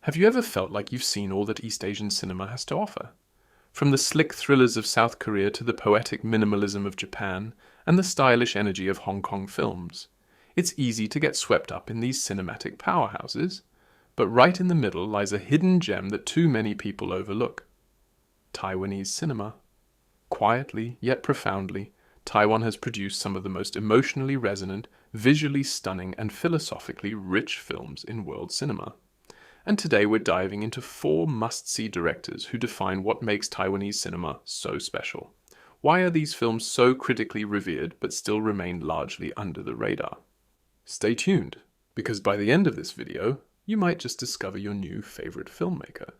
Have you ever felt like you've seen all that East Asian cinema has to offer? From the slick thrillers of South Korea to the poetic minimalism of Japan and the stylish energy of Hong Kong films, it's easy to get swept up in these cinematic powerhouses, but right in the middle lies a hidden gem that too many people overlook: Taiwanese cinema. Quietly, yet profoundly, Taiwan has produced some of the most emotionally resonant, visually stunning, and philosophically rich films in world cinema. And today we're diving into 4 must-see directors who define what makes Taiwanese cinema so special. Why are these films so critically revered but still remain largely under the radar? Stay tuned, because by the end of this video, you might just discover your new favorite filmmaker.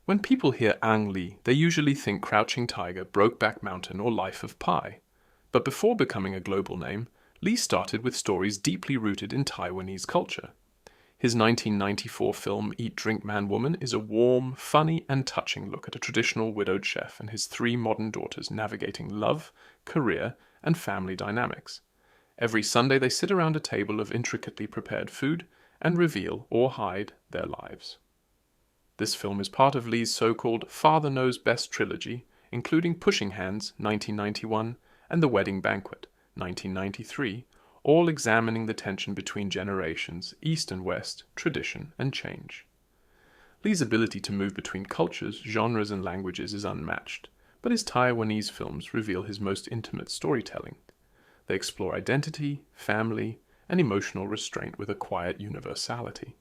When people hear Ang Lee, they usually think Crouching Tiger, Brokeback Mountain, or Life of Pi. But before becoming a global name, Lee started with stories deeply rooted in Taiwanese culture. His 1994 film Eat, Drink, Man, Woman is a warm, funny, and touching look at a traditional widowed chef and his 3 modern daughters navigating love, career, and family dynamics. Every Sunday they sit around a table of intricately prepared food and reveal or hide their lives. This film is part of Lee's so-called Father Knows Best trilogy, including Pushing Hands, 1991, and The Wedding Banquet, 1993, all examining the tension between generations, East and West, tradition and change. Lee's ability to move between cultures, genres, and languages is unmatched, but his Taiwanese films reveal his most intimate storytelling. They explore identity, family, and emotional restraint with a quiet universality.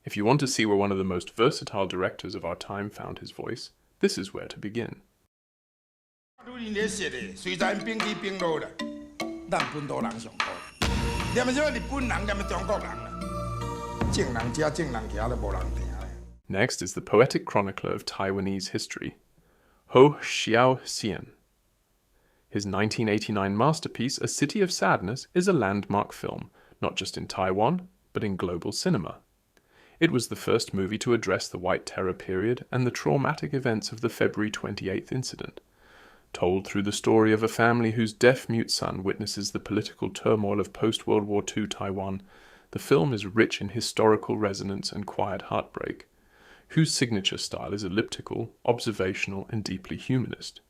If you want to see where one of the most versatile directors of our time found his voice, this is where to begin. Next is the poetic chronicler of Taiwanese history, Hou Hsiao-Hsien. His 1989 masterpiece, A City of Sadness, is a landmark film, not just in Taiwan, but in global cinema. It was the first movie to address the White Terror period and the traumatic events of the February 28th incident. Told through the story of a family whose deaf-mute son witnesses the political turmoil of post-World War II Taiwan, the film is rich in historical resonance and quiet heartbreak. Hu's signature style is elliptical, observational, and deeply humanist.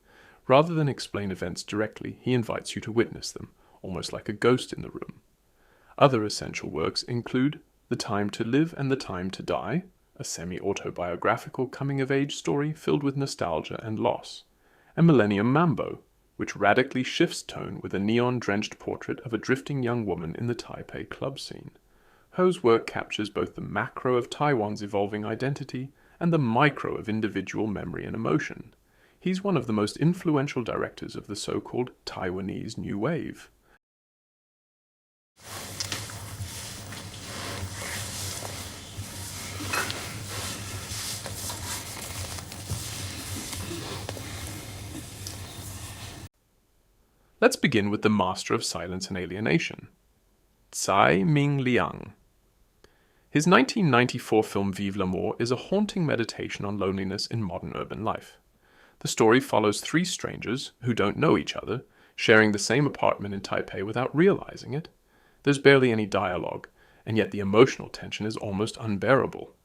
Rather than explain events directly, he invites you to witness them, almost like a ghost in the room. Other essential works include The Time to Live and the Time to Die, a semi-autobiographical coming-of-age story filled with nostalgia and loss, and Millennium Mambo, which radically shifts tone with a neon-drenched portrait of a drifting young woman in the Taipei club scene. Hou's work captures both the macro of Taiwan's evolving identity and the micro of individual memory and emotion. He's one of the most influential directors of the so-called Taiwanese New Wave. Let's begin with the master of silence and alienation, Tsai Ming-liang. His 1994 film Vive l'Amour is a haunting meditation on loneliness in modern urban life. The story follows 3 strangers, who don't know each other, sharing the same apartment in Taipei without realizing it. There's barely any dialogue, and yet the emotional tension is almost unbearable.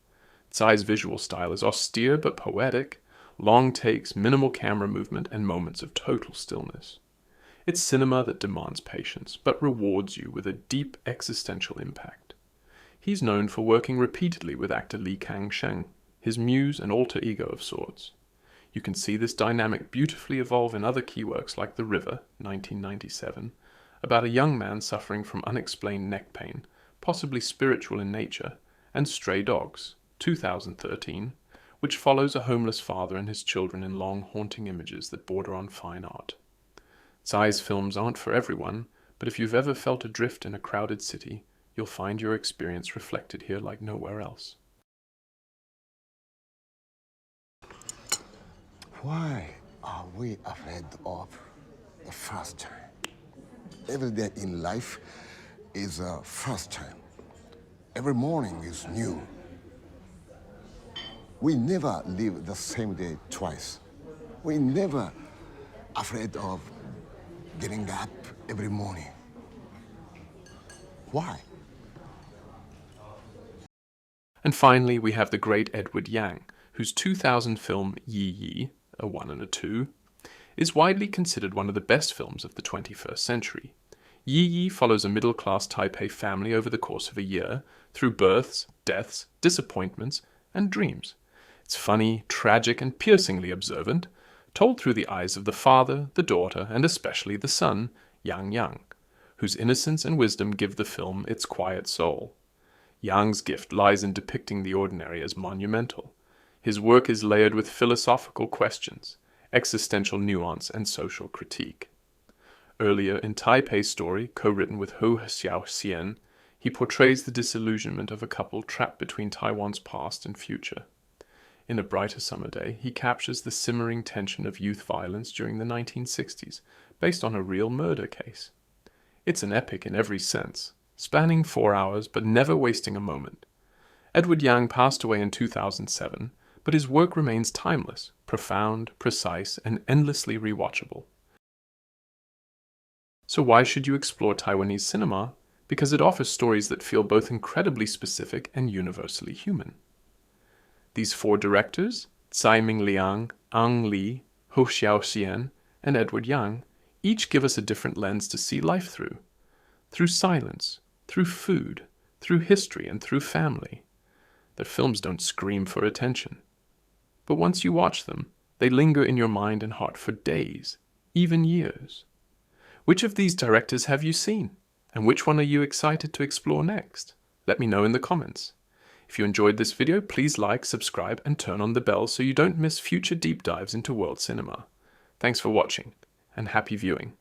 Tsai's visual style is austere but poetic, long takes, minimal camera movement, and moments of total stillness. It's cinema that demands patience, but rewards you with a deep existential impact. He's known for working repeatedly with actor Li Kang-sheng, his muse and alter ego of sorts. You can see this dynamic beautifully evolve in other key works like The River, 1997, about a young man suffering from unexplained neck pain, possibly spiritual in nature, and Stray Dogs, 2013, which follows a homeless father and his children in long, haunting images that border on fine art. Tsai's films aren't for everyone, but if you've ever felt adrift in a crowded city, you'll find your experience reflected here like nowhere else. Why? Are we afraid of the first time? Every day in life is a first time. Every morning is new. We never live the same day twice. We never afraid of getting up every morning. Why? And finally, we have the great Edward Yang, whose 2000 film Yi Yi, a 1 and a 2, is widely considered one of the best films of the 21st century. Yi Yi follows a middle-class Taipei family over the course of a year, through births, deaths, disappointments, and dreams. It's funny, tragic, and piercingly observant, told through the eyes of the father, the daughter, and especially the son, Yang, whose innocence and wisdom give the film its quiet soul. Yang's gift lies in depicting the ordinary as monumental. His work is layered with philosophical questions, existential nuance, and social critique. Earlier in Taipei's story, co-written with Hou Hsiao-Hsien, he portrays the disillusionment of a couple trapped between Taiwan's past and future. In A Brighter Summer Day, he captures the simmering tension of youth violence during the 1960s, based on a real murder case. It's an epic in every sense, spanning 4 hours but never wasting a moment. Edward Yang passed away in 2007, but his work remains timeless, profound, precise, and endlessly rewatchable. So why should you explore Taiwanese cinema? Because it offers stories that feel both incredibly specific and universally human. These 4 directors, Tsai Ming-liang, Ang Lee, Hou Hsiao-Hsien, and Edward Yang, each give us a different lens to see life through. Through silence, through food, through history, and through family. Their films don't scream for attention. But once you watch them, they linger in your mind and heart for days, even years. Which of these directors have you seen? And which one are you excited to explore next? Let me know in the comments. If you enjoyed this video, please like, subscribe, and turn on the bell so you don't miss future deep dives into world cinema. Thanks for watching, and happy viewing.